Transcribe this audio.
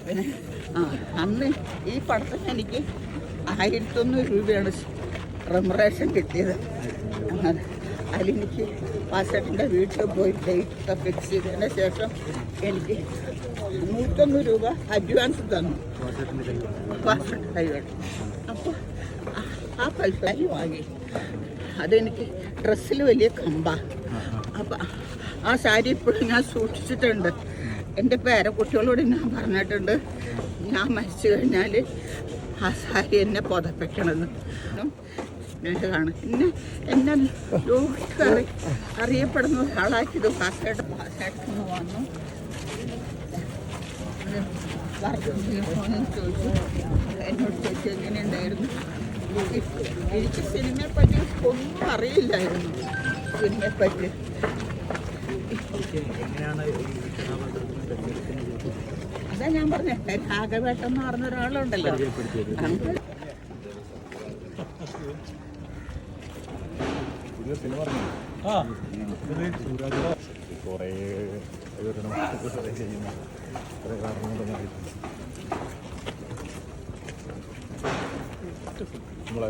പിന്നെ അന്ന് ഈ പടത്തിന് എനിക്ക് 1100 രൂപയാണ് റെമുറേഷൻ കിട്ടിയത്. അതിലെനിക്ക് വാസേട്ടൻ്റെ വീട്ടിൽ പോയി ഡേറ്റ് ഫിക്സ് ചെയ്തതിന് ശേഷം എനിക്ക് 101 രൂപ അഡ്വാൻസ് തന്നു വാസേട്ടൻ കൈവേട്ടം. അപ്പോൾ ആ പൈസ വാങ്ങി അതെനിക്ക് ഡ്രസ്സിൽ വലിയ കമ്പാണ്. അപ്പം ആ സാരി ഇപ്പോഴും ഞാൻ സൂക്ഷിച്ചിട്ടുണ്ട്. എൻ്റെ പേരക്കുട്ടികളോട് ഞാൻ പറഞ്ഞിട്ടുണ്ട്, ഞാൻ മരിച്ചു കഴിഞ്ഞാൽ ആ സാരി എന്നെ പുതപ്പിക്കണമെന്ന്. സ്നേഹമാണ് എന്നെ ലോകത്ത് അറിയപ്പെടുന്ന ഒരാളാക്കിയത് ഭാഷയുടെ വന്നു. ചോദിച്ചു എന്നോട് ചോദിച്ചു എങ്ങനെ ഉണ്ടായിരുന്നു. എനിക്ക് സിനിമയെപ്പറ്റി ഒന്നും അറിയില്ലായിരുന്നു. സിനിമയെപ്പറ്റി അതാ ഞാൻ പറഞ്ഞ രാഘവേട്ടൻ എന്ന് പറഞ്ഞ ഒരാളുണ്ടല്ലോ. നമ്മളെ